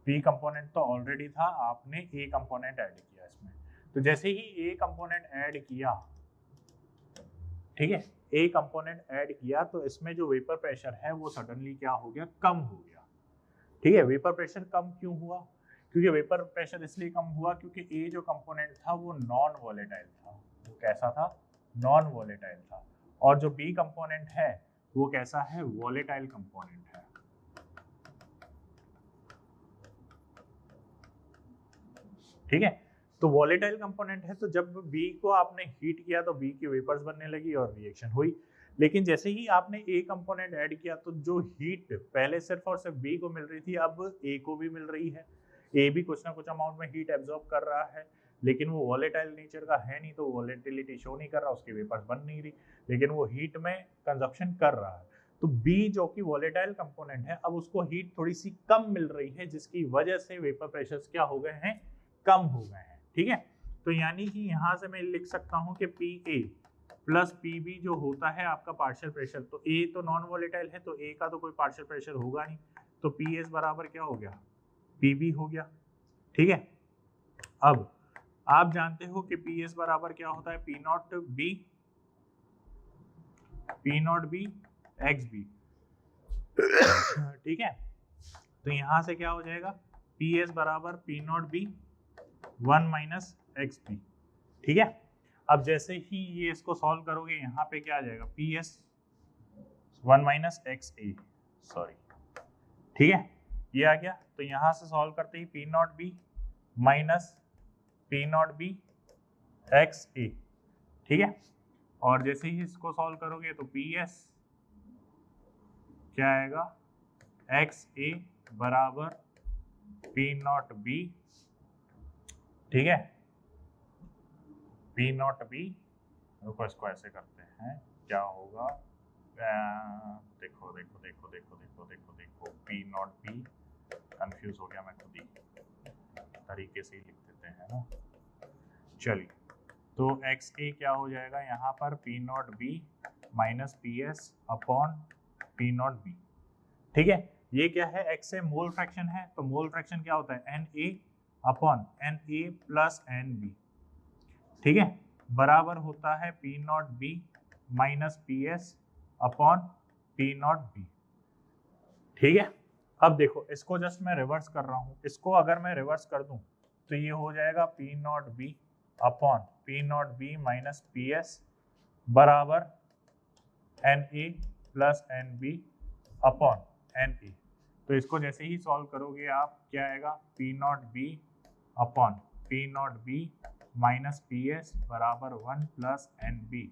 बी कंपोनेंट तो ऑलरेडी था, आपने ए कंपोनेंट ऐड किया इसमें। तो जैसे ही ए कंपोनेंट ऐड किया, ठीक है, ए कंपोनेंट ऐड किया, तो इसमें जो वेपर प्रेशर है वो सडनली क्या हो गया? कम हो गया, ठीक है। वेपर प्रेशर कम क्यों हुआ? क्योंकि वेपर प्रेशर इसलिए कम हुआ क्योंकि ए जो कंपोनेंट था वो नॉन वॉलेटाइल था। वो कैसा था? नॉन वॉलेटाइल था। और जो बी कंपोनेंट है वो कैसा है? वॉलेटाइल कंपोनेंट है। ठीक है, तो वॉलेटाइल कंपोनेंट है, तो जब बी को आपने हीट किया तो बी की वेपर्स बनने लगी और रिएक्शन हुई। लेकिन जैसे ही आपने ए कंपोनेंट ऐड किया तो जो हीट पहले सिर्फ और सिर्फ बी को मिल रही थी अब ए को भी मिल रही है। ए भी कुछ ना कुछ अमाउंट में हीट एब्जॉर्ब कर रहा है, लेकिन वो वॉलेटाइल नेचर का है नहीं, तो वॉलेटिलिटी शो नहीं कर रहा, उसकी वेपर्स बन नहीं रही, लेकिन वो हीट में कंजप्शन कर रहा है। तो बी जो कि वॉलेटाइल कंपोनेंट है, अब उसको हीट थोड़ी सी कम मिल रही है, जिसकी वजह से वेपर प्रेशर्स क्या हो गए हैं? कम हो गए हैं। ठीक है, तो यानी कि यहाँ से मैं लिख सकता हूँ कि P A plus P B जो होता है आपका पार्शियल प्रेशर, तो ए तो नॉन वॉलेटाइल है तो ए का तो कोई पार्शियल प्रेशर होगा नहीं, तो पी एस बराबर क्या हो गया? पी बी हो गया। ठीक है, अब आप जानते हो कि पी एस बराबर क्या होता है? P not B X B. ठीक है, तो यहां से क्या हो जाएगा? पी एस बराबर P not B 1 minus X B. ठीक है, अब जैसे ही ये इसको सॉल्व करोगे यहाँ पे क्या आ जाएगा? पी एस 1 माइनस एक्स ए, सॉरी। ठीक है, ये आ गया। तो यहाँ से सॉल्व करते ही P not B minus P not B X A. ठीक है, और जैसे ही इसको सॉल्व करोगे तो पी एस क्या आएगा? एक्स ए बराबर पी नॉट बी। ठीक है, पी नॉट बी, रुको इसको ऐसे करते हैं, क्या होगा? देखो देखो देखो देखो देखो देखो देखो, पी नॉट बी, कंफ्यूज हो गया मैं खुद ही, तरीके से ही लिख देते हैं ना। चलिए, तो एक्स ए क्या हो जाएगा यहाँ पर? P not B minus P S upon P not B. ठीक है, ये क्या है? एक्स ए मोल फ्रैक्शन है, तो मोल फ्रैक्शन क्या होता है? N A upon N A plus N B. ठीक है, बराबर होता है P not B minus P S upon P not B. ठीक है, अब देखो इसको जस्ट मैं रिवर्स कर रहा हूँ, इसको अगर मैं रिवर्स कर दूं तो ये हो जाएगा P not B upon P not B minus P S बराबर N A plus N B upon N A. तो इसको जैसे ही सॉल्व करोगे आप, क्या आएगा? P not B upon P not B minus P S बराबर 1 plus N B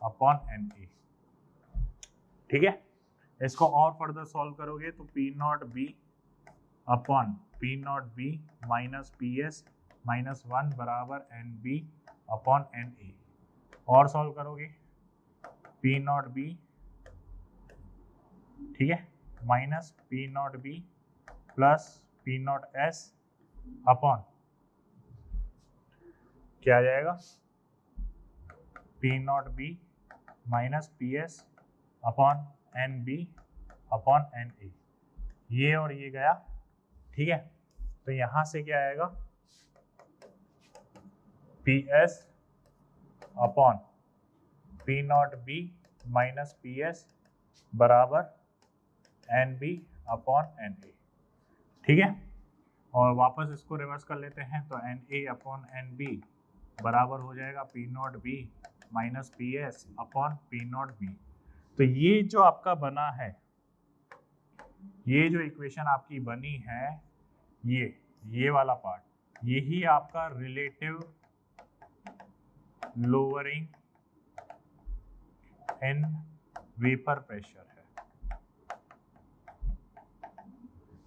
upon N A. ठीक है, इसको और फर्दर सॉल्व करोगे तो P not B upon P not B minus P S minus 1 बराबर N B upon N A. और solve करोगे पी नॉट बी, ठीक है, minus P not B plus P naught S upon क्या आ जाएगा? P not B minus P S upon N B upon N A. ये और ये गया। ठीक है, तो यहां से क्या आएगा? P S upon P not B minus P S बराबर N B upon N A. ठीक है, और वापस इसको रिवर्स कर लेते हैं, तो N A upon N B बराबर हो जाएगा P not B minus P S upon P not B. तो ये जो आपका बना है, ये जो इक्वेशन आपकी बनी है, ये वाला पार्ट, यही आपका relative lowering in vapour pressure है।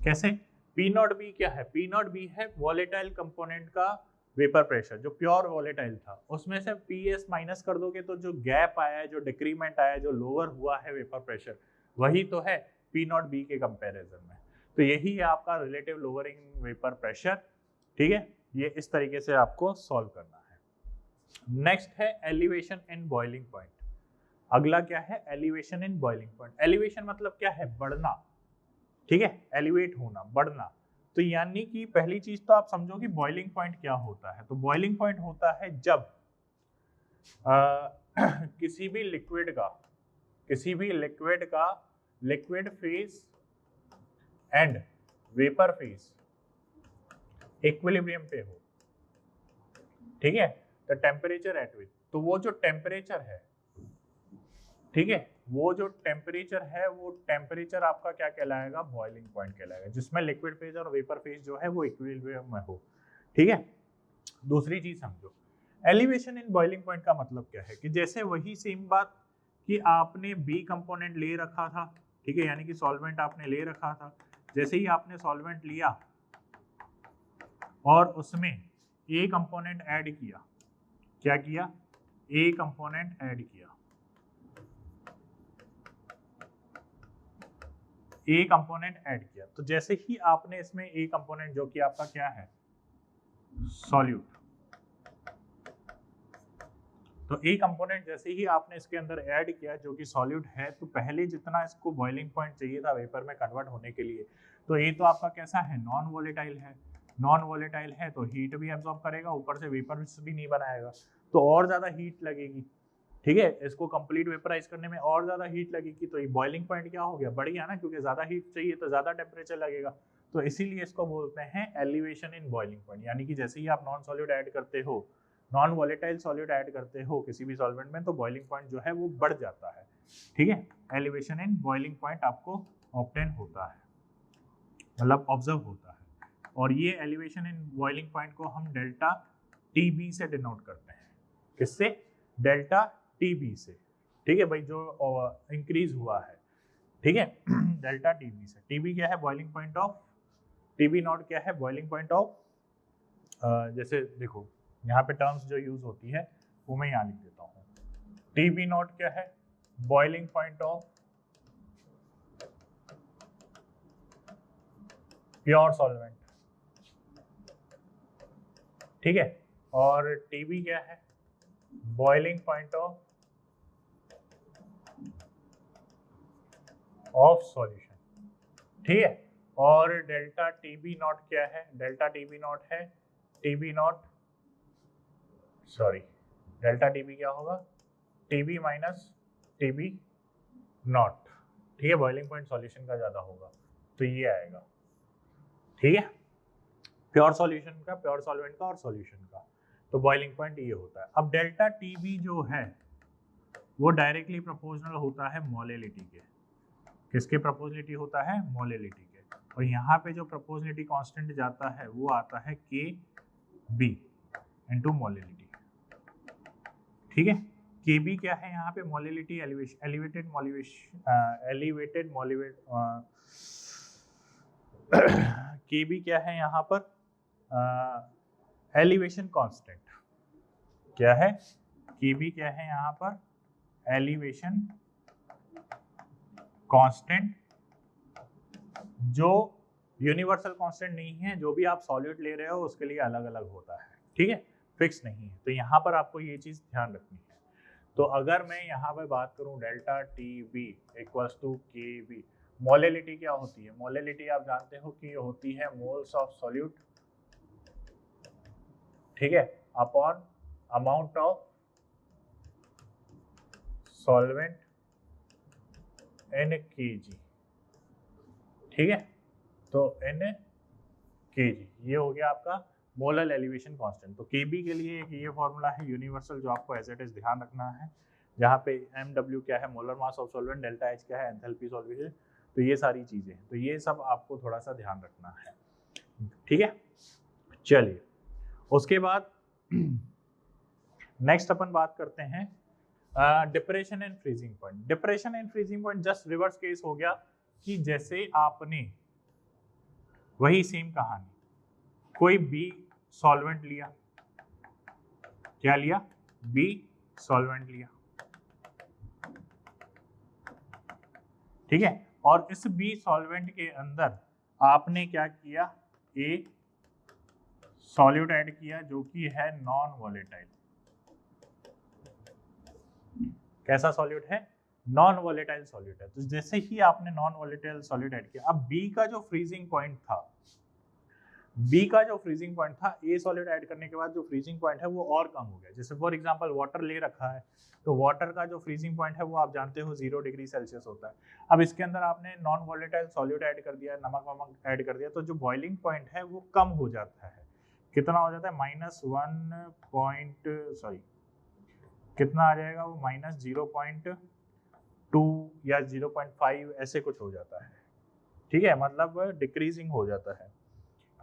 कैसे? पी नॉट बी क्या है? पी नॉट बी है वॉलेटाइल कंपोनेंट का वेपर प्रेशर, जो प्योर वॉलेटाइल था, उसमें से पी एस माइनस कर दोगे तो जो गैप आया है, जो डिक्रीमेंट आया है, जो लोअर हुआ है वेपर प्रेशर, वही तो है पी नॉट बी के कंपैरिजन में। तो यही है आपका रिलेटिव लोअरिंग वेपर प्रेशर। ठीक है, ये इस तरीके से आपको सॉल्व करना है। नेक्स्ट है एलिवेशन इन बॉइलिंग पॉइंट। अगला क्या है? Elevation in boiling point. Elevation मतलब क्या है? बढ़ना। ठीक है, एलिवेट होना, बढ़ना। तो यानी कि पहली चीज तो आप समझो कि बॉइलिंग पॉइंट क्या होता है। तो बॉइलिंग पॉइंट होता है जब किसी भी लिक्विड का liquid phase and vapour phase equilibrium पे हो, ठीक है, द टेम्परेचर एट विच, तो वो जो टेम्परेचर है, ठीक है, वो जो टेम्परेचर है वो टेम्परेचर आपका क्या कहलाएगा, बॉइलिंग पॉइंट कहलाएगा, जिसमें लिक्विड फेज और वेपर फेज जो है वो इक्विलिब्रियम में हो, ठीक है। दूसरी चीज समझो, एलिवेशन इन बॉइलिंग पॉइंट का मतलब क्या है कि जैसे वही सेम बात कि आपने बी कंपोनेंट ले रखा था, ठीक है, यानी कि सॉल्वेंट आपने ले रखा था, जैसे ही आपने सॉल्वेंट लिया और उसमें ए कंपोनेंट ऐड किया, क्या किया, ए कंपोनेंट ऐड किया, ए कंपोनेंट ऐड किया, तो जैसे ही आपने इसमें ए कंपोनेंट जो कि आपका क्या है, सॉल्यूट, तो ए कंपोनेंट जैसे ही आपने इसके अंदर ऐड किया जो कि सॉल्यूट है, तो पहले जितना इसको बॉइलिंग पॉइंट चाहिए था वेपर में कन्वर्ट होने के लिए, तो ए तो आपका कैसा है, नॉन वोलेटाइल है, नॉन वोलेटाइल है तो हीट भी एब्जॉर्ब करेगा, ऊपर से वेपर भी नहीं बनाएगा, तो और ज्यादा हीट लगेगी, ठीक है, इसको कंप्लीट वेपराइज करने में और ज्यादा हीट लगेगी, तो ये बॉइलिंग पॉइंट क्या हो गया, बढ़ गया ना, क्योंकि ज्यादा हीट चाहिए तो ज्यादा टेम्परेचर लगेगा, तो इसीलिए इसको बोलते हैं एलिवेशन इन बॉइलिंग पॉइंट, यानी कि जैसे ही आप नॉन सॉल्यूट ऐड करते हो, नॉन वॉलेटाइल सॉल्यूट ऐड करते हो किसी भी सॉल्वेंट में, तो बॉइलिंग पॉइंट जो है वो बढ़ जाता है, ठीक है, एलिवेशन इन बॉइलिंग पॉइंट आपको ऑब्टेन होता है, मतलब ऑब्जर्व होता है, और ये एलिवेशन इन बॉइलिंग पॉइंट को हम डेल्टा टीबी से डिनोट करते हैं, किससे, डेल्टा टीबी से, ठीक है भाई, जो इंक्रीज हुआ है, ठीक है, डेल्टा टीबी से, टीबी क्या है, boiling point of, TB naught क्या है, बॉइलिंग पॉइंट ऑफ, जैसे देखो यहाँ पे टर्म्स जो यूज होती है वो मैं यहाँ लिख देता हूँ, टीबी नॉट क्या है, boiling point of pure solvent, ठीक है, और टीबी क्या है, बॉइलिंग पॉइंट ऑफ सॉल्यूशन, ठीक है, और डेल्टा टीबी नॉट क्या है, डेल्टा टीबी नॉट है, TB naught, sorry, delta TB क्या होगा, टीबी माइनस टीबी नॉट, ठीक है, बॉइलिंग पॉइंट सॉल्यूशन का ज्यादा होगा, तो ये आएगा, ठीक है, प्योर सॉल्यूशन का, प्योर सॉल्वेंट का और सॉल्यूशन का, तो बॉइलिंग पॉइंट ये होता है। अब डेल्टा टीबी जो है वो डायरेक्टली प्रोपोर्शनल होता है मोलेलिटी के, किसके प्रोपोर्शनलिटी होता है, मोलेलिटी के, और यहाँ पे जो प्रोपोर्शनलिटी कांस्टेंट जाता है वो आता है के बी इंटू मोलेलिटी, ठीक है, के बी क्या है यहाँ पे, मोलेलिटी, एलिवेटेड के बी क्या है यहाँ पर, एलिवेशन कांस्टेंट, क्या है, के बी क्या है यहाँ पर, एलिवेशन कांस्टेंट, जो यूनिवर्सल कांस्टेंट नहीं है, जो भी आप सॉल्यूट ले रहे हो उसके लिए अलग अलग होता है, ठीक है, फिक्स नहीं है, तो यहाँ पर आपको ये चीज ध्यान रखनी है। तो अगर मैं यहाँ पे बात करूँ delta T B equals to K B, molality क्या होती है, मोलेलिटी आप जानते हो कि ये होती है मोल्स ऑफ सॉल्यूट, ठीक है, upon amount of solvent in KG, ठीक है, तो इन केजी, ये हो गया आपका मोलर एलिवेशन कांस्टेंट। तो केबी के लिए एक ये फॉर्मूला है यूनिवर्सल जो आपको एज इट इज ध्यान रखना है, जहाँ पे mw क्या है, molar mass of solvent, delta H क्या है, एंथैल्पी सॉल्वेशन, तो ये सारी चीजें, तो ये सब आपको थोड़ा सा ध्यान रखना है, ठीक है। चलिए उसके बाद नेक्स्ट अपन बात करते हैं depression and freezing point. Depression and freezing point just reverse case हो गया कि जैसे आपने वही सेम कहानी, कोई बी सॉल्वेंट लिया, क्या लिया, बी सॉल्वेंट लिया, ठीक है, और इस बी सॉल्वेंट के अंदर आपने क्या किया, ए सॉल्यूट ऐड किया जो कि है नॉन वॉलेटाइल, कैसा सॉल्यूट है, नॉन वॉलेटाइल सॉल्यूट है, तो जैसे ही आपने नॉन वॉलेटाइल सॉल्यूट ऐड किया, अब बी का जो फ्रीजिंग पॉइंट था, बी का जो फ्रीजिंग पॉइंट था, ए सॉलिड ऐड करने के बाद जो फ्रीजिंग पॉइंट है वो और कम हो गया। जैसे फॉर एग्जांपल वाटर ले रखा है, तो वाटर का जो फ्रीजिंग पॉइंट है वो आप जानते हो 0 डिग्री सेल्सियस होता है। अब इसके अंदर आपने नॉन वॉलेटाइल सॉल्यूट ऐड कर दिया, नमक वमक ऐड कर दिया, तो जो बॉइलिंग पॉइंट है वो कम हो जाता है। कितना हो जाता है कितना आ जाएगा वो -0.2 या 0.5 ऐसे कुछ हो जाता है। ठीक है, मतलब डिक्रीजिंग हो जाता है।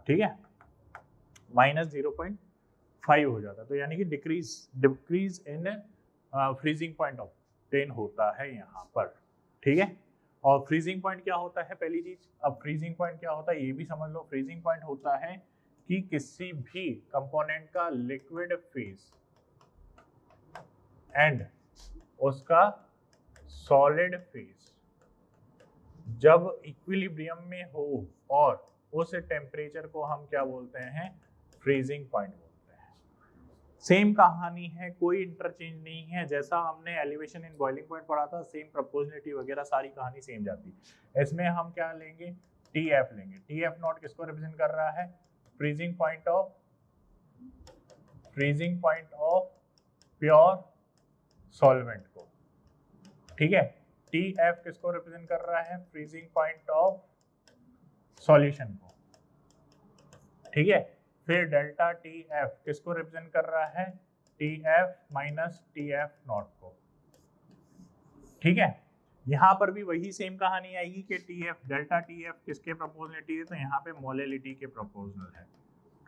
ठीक है, -0.5 हो जाता है, तो यानी कि decrease in freezing point obtain होता है यहाँ पर। ठीक है, और फ्रीजिंग पॉइंट क्या होता है पहली चीज। अब फ्रीजिंग पॉइंट क्या होता है ये भी समझ लो। फ्रीजिंग पॉइंट होता है कि किसी भी कंपोनेंट का लिक्विड फेज एंड उसका सॉलिड फेज जब इक्विलिब्रियम में हो, और उस टेम्परेचर को हम क्या बोलते हैं, फ्रीजिंग पॉइंट बोलते हैं। सेम कहानी है, कोई इंटरचेंज नहीं है। जैसा हमने एलिवेशन इन बॉइलिंग पॉइंट पढ़ा था, सेम प्रोपोर्शनलिटी वगैरह सारी कहानी सेम जाती है। इसमें हम क्या लेंगे, TF लेंगे। TF नॉट किसको रिप्रेजेंट कर रहा है, freezing point of pure solvent को। ठीक है, TF किसको रिप्रेजेंट कर रहा है, फ्रीजिंग पॉइंट ऑफ सॉल्यूशन को। ठीक है, फिर डेल्टा TF किसको रिप्रेजेंट कर रहा है, TF माइनस TF नॉट को। ठीक है, यहाँ पर भी वही सेम कहानी आएगी कि TF डेल्टा TF किसके प्रोपोर्शनलिटी है, तो यहाँ पे मोलेलिटी के प्रोपोर्शनल है।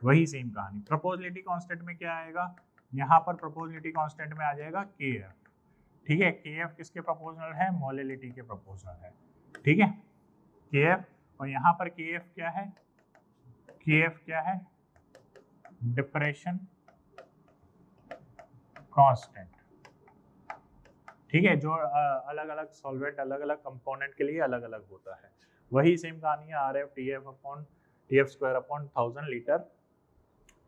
वही सेम कहानी। प्रोपोर्शनलिटी कांस्टेंट में क्या आएगा, यहाँ पर प्रोपोर्शनलिटी कांस्टेंट में आ जाएगा KF। ठीक है, KF किसके प्रोपोर्शनल है, मोलेलिटी के प्रोपोर्शनल है। ठीक है, KF, और यहाँ पर KF क्या है, KF क्या है, डिप्रेशन कांस्टेंट। ठीक है, जो अलग अलग सॉल्वेंट अलग अलग कंपोनेंट के लिए अलग अलग होता है। वही सेम कहानी है, RF TF upon TF square upon 1000 litre.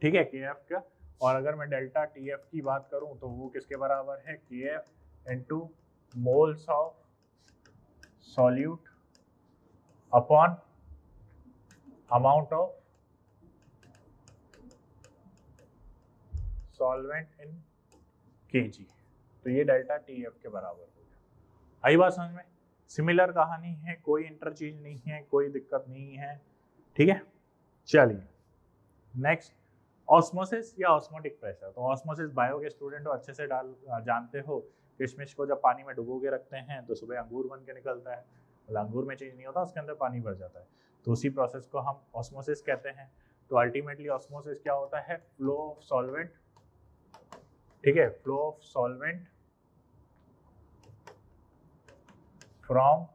ठीक है, KF का। और अगर मैं डेल्टा TF की बात करूं तो वो किसके बराबर है, KF into moles of solute upon amount of solvent in kg। तो ये डेल्टा TF के बराबर हो गया। आई बात समझ में। सिमिलर कहानी है, कोई इंटरचेंज नहीं है, कोई दिक्कत नहीं है। ठीक है, चलिए नेक्स्ट, ऑस्मोसिस या ऑस्मोटिक प्रेशर। तो ऑस्मोसिस बायो के स्टूडेंट हो, अच्छे से जानते हो। किशमिश को जब पानी में डुबो के रखते हैं तो सुबह अंगूर बन के निकलता है। मतलब अंगूर में चेंज नहीं होता, उसके अंदर पानी भर जाता है, तो उसी प्रोसेस को हम ऑस्मोसिस कहते हैं। तो अल्टीमेटली ऑस्मोसिस क्या होता है, फ्लो ऑफ सॉल्वेंट। ठीक है, flow of solvent from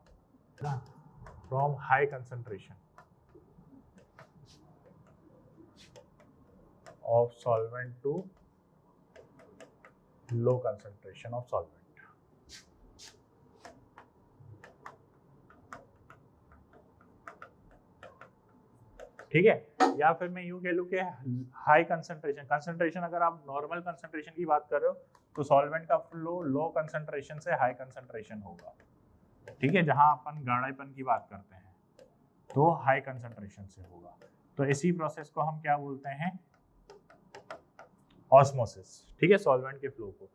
high concentration of solvent to low concentration of solvent। ठीक है, या फिर मैं यूं कह लूं कि हाई कंसंट्रेशन अगर आप नॉर्मल कंसंट्रेशन की बात कर रहे हो तो सॉल्वेंट का फ्लो लो कंसंट्रेशन से हाई कंसंट्रेशन होगा। ठीक है, जहां अपन गाढ़ापन की बात करते हैं तो हाई कंसंट्रेशन से होगा। तो इसी प्रोसेस को हम क्या बोलते हैं, ऑस्मोसिस। ठीक है, सॉल्वेंट के फ्लो को।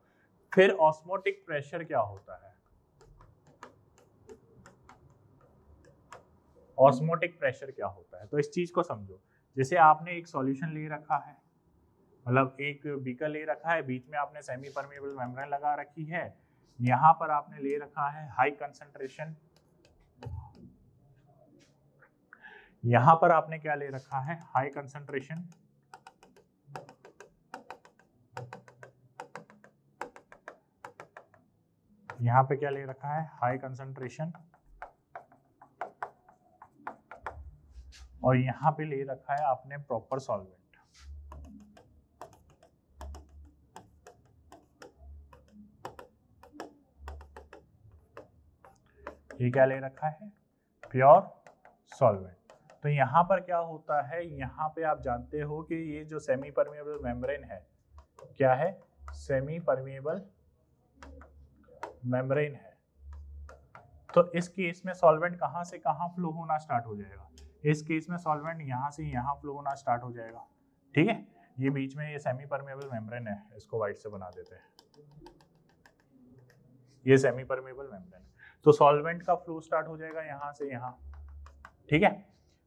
फिर ऑस्मोटिक प्रेशर क्या होता है, ऑस्मोटिक प्रेशर क्या होता है, तो इस चीज को समझो। जैसे आपने एक सॉल्यूशन ले रखा है, मतलब एक बीकर ले रखा है, बीच में आपने सेमी परमेबल मेम्ब्रेन लगा रखी है, यहाँ पर आपने ले रखा है हाई कंसंट्रेशन, यहाँ पर आपने क्या ले रखा है, हाई कंसंट्रेशन, यहाँ पे क्या ले रखा है, हाई कंसंट्रेशन, और यहाँ पे ले रखा है आपने प्रॉपर सॉल्वेंट। ये क्या ले रखा है, प्योर सॉल्वेंट। तो यहाँ पर क्या होता है, यहाँ पे आप जानते हो कि ये जो सेमी परमेबल मेम्ब्रेन है, क्या है, सेमी परमेबल मेम्ब्रेन है। तो इस केस में सॉल्वेंट कहाँ से कहाँ फ्लो होना स्टार्ट हो जाएगा, इस केस में सॉल्वेंट यहाँ से यहाँ फ्लो होना स्टार्ट हो जाएगा। ठीक है, ये बीच में ये सेमी परमेबल मेम्ब्रेन है, इसको व्हाइट से बना देते हैं, ये सेमी परमेबल मेम्ब्रेन। तो सॉल्वेंट का फ्लो स्टार्ट हो जाएगा यहाँ से यहाँ। ठीक है,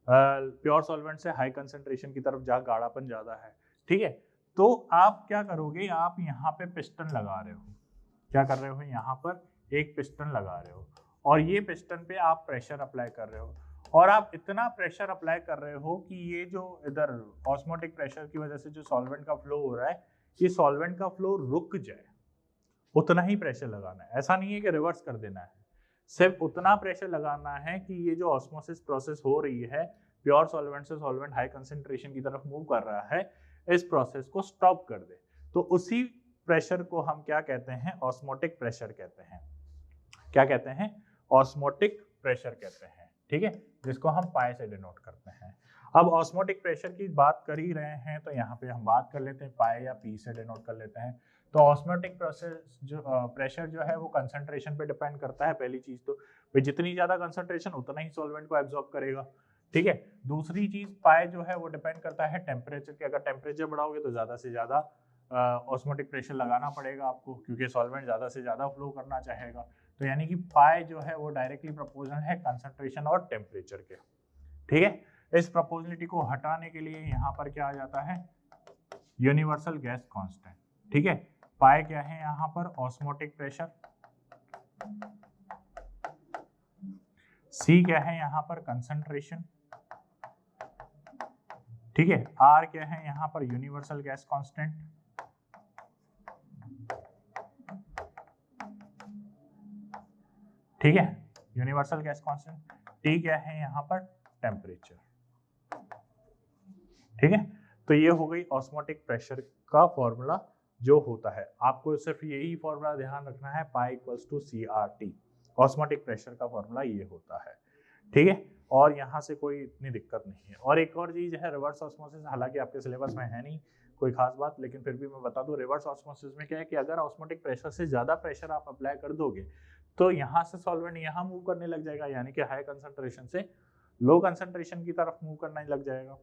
प्योर सॉल्वेंट से हाई कंसंट्रेशन की तरफ जहाँ गाढ़ापन ज़्यादा है, ठीक है। तो आप क्या करोगे, आप यहाँ पे पिस्टन लगा रहे हो, क्या कर रहे हो, यहाँ पर एक पिस्टन लगा रहे हो और ये पिस्टन पे आप प्रेशर अप्लाई कर रहे हो और आप इतना प्रेशर अप्लाई कर रहे हो कि ये जो इधर ऑस्मोटिक प्रेशर की वजह से जो सॉल्वेंट का फ्लो हो रहा है, ये सॉल्वेंट का फ्लो रुक जाए, उतना ही प्रेशर लगाना है। ऐसा नहीं है कि रिवर्स कर देना है, सिर्फ उतना प्रेशर लगाना है कि ये जो ऑस्मोसिस प्रोसेस हो रही है, प्योर सॉल्वेंट से सॉल्वेंट हाई कंसेंट्रेशन की तरफ मूव कर रहा है, इस प्रोसेस को स्टॉप कर दे। तो उसी प्रेशर को हम क्या कहते हैं, ऑस्मोटिक प्रेशर कहते हैं। क्या कहते हैं, ऑस्मोटिक प्रेशर कहते हैं, ठीक है, जिसको हम पाई से डिनोट करते हैं। अब ऑस्मोटिक प्रेशर की बात कर ही रहे हैं तो यहाँ पे हम बात कर लेते हैं, पाई या पी से डिनोट कर लेते हैं। तो ऑस्मोटिक प्रेशर जो है वो कंसंट्रेशन पे डिपेंड करता है। पहली चीज तो भाई जितनी ज्यादा कंसंट्रेशन उतना ही सॉल्वेंट को एब्जॉर्ब करेगा, ठीक है। दूसरी चीज पाई जो है वो डिपेंड करता है टेम्परेचर के। अगर टेम्परेचर बढ़ाओगे तो ज्यादा से ज्यादा ऑस्मोटिक प्रेशर लगाना पड़ेगा आपको, क्योंकि सॉल्वेंट ज्यादा से ज्यादा फ्लो करना चाहेगा। तो यानी कि पाई जो है वो डायरेक्टली प्रोपोर्शनल है कंसंट्रेशन और टेम्परेचर के, ठीक है। इस प्रोपोर्शनलिटी को हटाने के लिए यहाँ पर क्या आ जाता है, यूनिवर्सल गैस कांस्टेंट, ठीक है। पाई क्या है यहाँ पर, ऑस्मोटिक प्रेशर, सी क्या है यहाँ पर, कंसंट्रेशन, ठीक है। आर क्या है यहाँ पर, यूनिवर्सल गैस कांस्टेंट, ठीक है, यूनिवर्सल गैस कांस्टेंट। टी क्या है यहाँ पर, टेम्परेचर, ठीक है। तो ये हो गई ऑस्मोटिक प्रेशर का फॉर्मूला जो होता है। आपको सिर्फ यही फॉर्मूला ध्यान रखना है, pi equals to C R T, osmotic pressure का फॉर्मूला ये होता है, ठीक है। और यहाँ से कोई इतनी दिक्कत नहीं है। और एक और चीज है रिवर्स ऑस्मोसिस, हालांकि आपके सिलेबस में है नहीं कोई खास बात, लेकिन फिर भी मैं बता दूं, रिवर्स ऑस्मोसिस में क्या है कि अगर ऑस्मोटिक प्रेशर से ज्यादा प्रेशर आप अप्लाई कर दोगे तो यहाँ से सॉल्वेंट यहाँ मूव करने लग जाएगा, यानी कि हाई कंसंट्रेशन से लो कंसंट्रेशन की तरफ मूव करने लग जाएगा।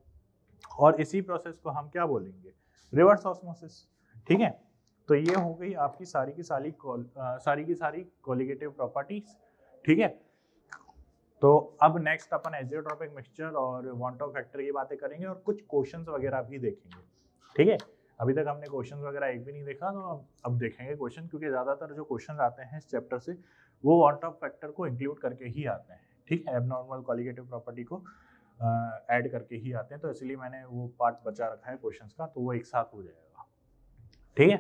और इसी प्रोसेस को हम क्या बोलेंगे, रिवर्स ऑस्मोसिस, ठीक है। तो ये हो गई आपकी सारी की सारी कोलिगेटिव प्रॉपर्टीज, ठीक है। तो अब नेक्स्ट अपन एजियोट्रोपिक मिक्सचर और वॉन ऑफ फैक्टर की बातें करेंगे और कुछ क्वेश्चंस वगैरह भी देखेंगे, ठीक है। अभी तक हमने क्वेश्चंस वगैरह एक भी नहीं देखा, तो अब देखेंगे क्वेश्चन, क्योंकि ज्यादातर जो क्वेश्चन आते हैं इस चैप्टर से वो वॉन ऑफ फैक्टर को इंक्लूड करके ही आते हैं, ठीक है, एबनॉर्मल कोलिगेटिव प्रॉपर्टी को ऐड करके ही आते हैं। तो इसलिए मैंने वो पार्ट बचा रखा है क्वेश्चंस का, तो वो एक साथ हो जाएगा, ठीक है।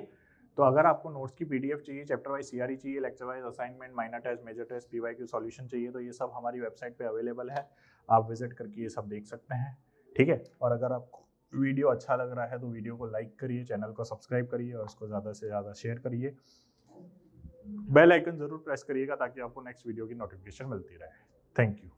तो अगर आपको नोट्स की पीडीएफ चाहिए, चैप्टर वाइज सीआरई चाहिए, lecture wise assignment, minor test, major test, PYQ solution चाहिए, तो ये सब हमारी वेबसाइट पे अवेलेबल है, आप विजिट करके ये सब देख सकते हैं, ठीक है। और अगर आपको वीडियो अच्छा लग रहा है तो वीडियो को लाइक करिए, चैनल को सब्सक्राइब करिए और इसको ज़्यादा से ज़्यादा शेयर करिए। बेल आइकन जरूर प्रेस करिएगा ताकि आपको नेक्स्ट वीडियो की नोटिफिकेशन मिलती रहे। Thank you.